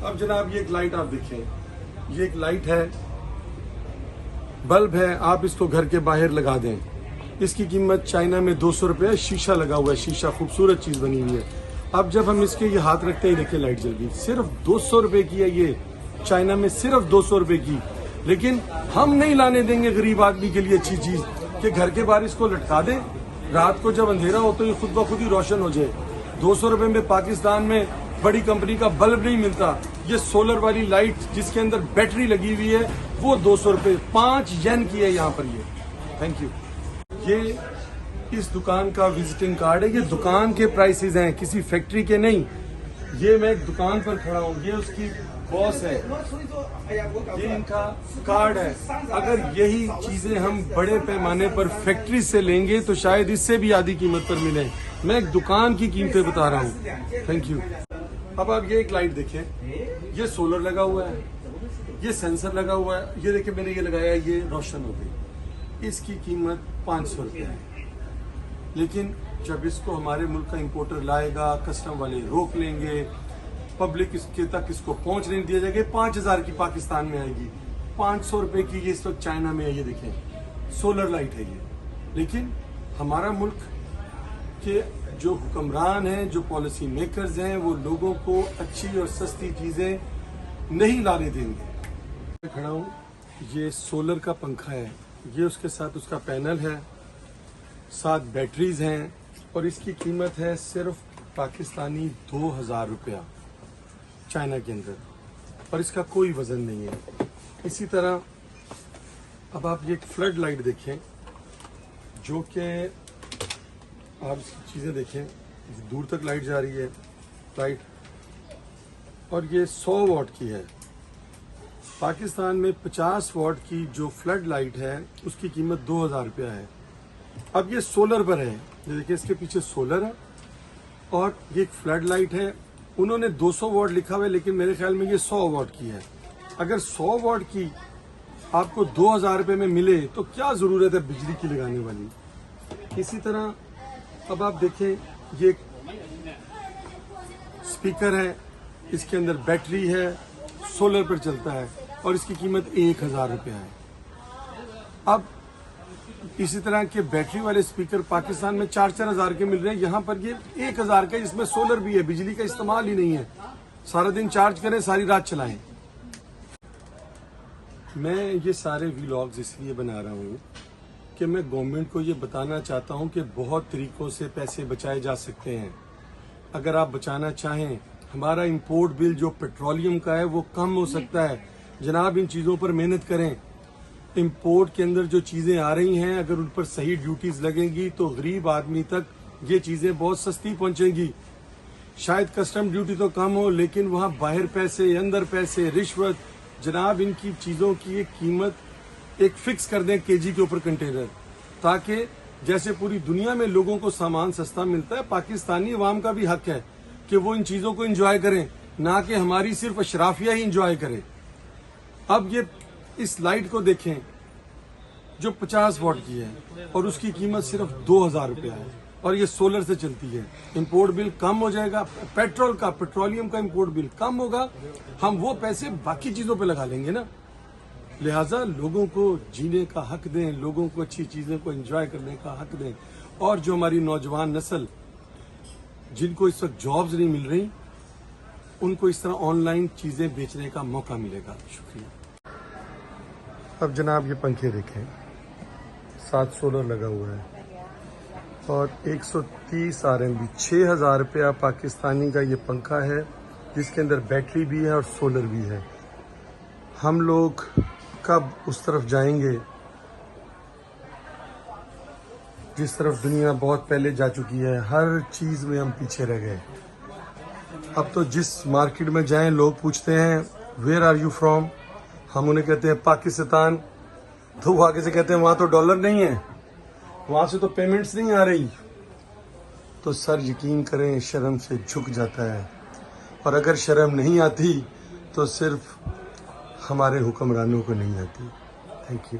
اب جناب یہ ایک لائٹ آپ دیکھیں, یہ ایک لائٹ ہے, بلب ہے, آپ اس کو گھر کے باہر لگا دیں. اس کی قیمت چائنا میں 200 روپے. شیشہ لگا ہوا ہے, شیشہ خوبصورت چیز بنی ہوئی ہے. اب جب ہم اس کے یہ ہاتھ رکھتے ہیں, دیکھیں لائٹ جل گئی. صرف 200 روپے کی ہے یہ, چائنا میں صرف 200 روپے کی. لیکن ہم نہیں لانے دیں گے غریب آدمی کے لیے اچھی چیز کہ گھر کے باہر اس کو لٹکا دیں, رات کو جب اندھیرا ہو تو یہ خود بخود ہی روشن ہو جائے. 200 روپے میں پاکستان میں بڑی کمپنی کا بلب نہیں ملتا. یہ سولر والی لائٹ جس کے اندر بیٹری لگی ہوئی ہے وہ 200 روپے, 5 ین کی ہے یہاں پر. یہ تھینک یو. یہ اس دکان کا وزٹنگ کارڈ ہے. یہ دکان کے پرائسز ہیں, کسی فیکٹری کے نہیں. یہ میں ایک دکان پر کھڑا ہوں, یہ اس کی باس ہے, یہ ان کا کارڈ ہے. اگر یہی چیزیں ہم بڑے پیمانے پر فیکٹری سے لیں گے تو شاید اس سے بھی آدھی قیمت پر ملیں. میں ایک دکان کی قیمتیں بتا رہا ہوں. Thank you. اب آپ یہ ایک لائٹ دیکھیں, یہ سولر لگا ہوا ہے, یہ سینسر لگا ہوا ہے. یہ دیکھیں میں نے یہ لگایا, یہ روشن ہو گئی. اس کی قیمت 500 روپے ہے. لیکن جب اس کو ہمارے ملک کا امپورٹر لائے گا, کسٹم والے روک لیں گے, پبلک اس کے تک اس کو پہنچ نہیں دیا جائے گا. 5000 کی پاکستان میں آئے گی, 500 روپے کی یہ اس وقت چائنا میں ہے. یہ دیکھیں سولر لائٹ ہے یہ. لیکن ہمارا ملک کے جو حکمران ہیں, جو پالیسی میکرز ہیں, وہ لوگوں کو اچھی اور سستی چیزیں نہیں لانے دیں گے. میں کھڑا ہوں, یہ سولر کا پنکھا ہے, یہ اس کے ساتھ اس کا پینل ہے, ساتھ بیٹریز ہیں, اور اس کی قیمت ہے صرف پاکستانی 2000 روپیہ چائنا کے اندر, اور اس کا کوئی وزن نہیں ہے. اسی طرح اب آپ یہ ایک فلڈ لائٹ دیکھیں, جو کہ آپ اس کی چیزیں دیکھیں, دور تک لائٹ جا رہی ہے لائٹ, اور یہ 100 واٹ کی ہے. پاکستان میں 50 واٹ کی جو فلڈ لائٹ ہے اس کی قیمت 2000 روپیہ ہے. اب یہ سولر پر ہے, یہ دیکھیں اس کے پیچھے سولر ہے, اور یہ ایک فلڈ لائٹ ہے. انہوں نے 200 واٹ لکھا ہوا ہے, لیکن میرے خیال میں یہ 100 واٹ کی ہے. اگر 100 واٹ کی آپ کو 2000 روپے میں ملے تو کیا ضرورت ہے بجلی کی لگانے والی. اسی طرح اب آپ دیکھیں, یہ ایک اسپیکر ہے, اس کے اندر بیٹری ہے, سولر پر چلتا ہے, اور اس کی قیمت 1000 روپیہ ہے. اب اسی طرح کے بیٹری والے اسپیکر پاکستان میں 4-4 ہزار کے مل رہے ہیں, یہاں پر یہ 1000 کا, جس میں سولر بھی ہے, بجلی کا استعمال ہی نہیں ہے. سارا دن چارج کریں, ساری رات چلائیں. میں یہ سارے ویلاگز اس لیے بنا رہا ہوں کہ میں گورنمنٹ کو یہ بتانا چاہتا ہوں کہ بہت طریقوں سے پیسے بچائے جا سکتے ہیں. اگر آپ بچانا چاہیں, ہمارا امپورٹ بل جو پیٹرولیم کا ہے وہ کم ہو سکتا ہے. جناب ان چیزوں پر محنت کریں. امپورٹ کے اندر جو چیزیں آ رہی ہیں, اگر ان پر صحیح ڈیوٹیز لگیں گی تو غریب آدمی تک یہ چیزیں بہت سستی پہنچیں گی. شاید کسٹم ڈیوٹی تو کم ہو, لیکن وہاں باہر پیسے, اندر پیسے, رشوت. جناب ان کی چیزوں کی ایک قیمت ایک فکس کر دیں کے جی کے اوپر کنٹینر, تاکہ جیسے پوری دنیا میں لوگوں کو سامان سستا ملتا ہے, پاکستانی عوام کا بھی حق ہے کہ وہ ان چیزوں کو انجوائے کریں, نہ کہ ہماری صرف اشرافیہ ہی انجوائے کرے. اب یہ اس لائٹ کو دیکھیں جو 50 واٹ کی ہے, اور اس کی قیمت صرف 2000 روپیہ ہے, اور یہ سولر سے چلتی ہے. امپورٹ بل کم ہو جائے گا, پیٹرولیم کا امپورٹ بل کم ہوگا, ہم وہ پیسے باقی چیزوں پہ لگا لیں گے نا. لہٰذا لوگوں کو جینے کا حق دیں, لوگوں کو اچھی چیزیں کو انجوائے کرنے کا حق دیں. اور جو ہماری نوجوان نسل جن کو اس وقت جابز نہیں مل رہی, ان کو اس طرح آن لائن چیزیں بیچنے کا موقع ملے گا. شکریہ. اب جناب یہ پنکھے دیکھیں, ساتھ سولر لگا ہوا ہے, اور 130 RMB 6000 روپیہ پاکستانی کا یہ پنکھا ہے, جس کے اندر بیٹری بھی ہے اور سولر بھی ہے. ہم لوگ کب اس طرف جائیں گے جس طرف دنیا بہت پہلے جا چکی ہے؟ ہر چیز میں ہم پیچھے رہ گئے. اب تو جس مارکیٹ میں جائیں لوگ پوچھتے ہیں ویئر آر یو فرام, ہم انہیں کہتے ہیں پاکستان, تو وہ آگے سے کہتے ہیں وہاں تو ڈالر نہیں ہے, وہاں سے تو پیمنٹس نہیں آ رہی. تو سر یقین کریں شرم سے جھک جاتا ہے, اور اگر شرم نہیں آتی تو صرف ہمارے حکمرانوں کو نہیں آتی. Thank you.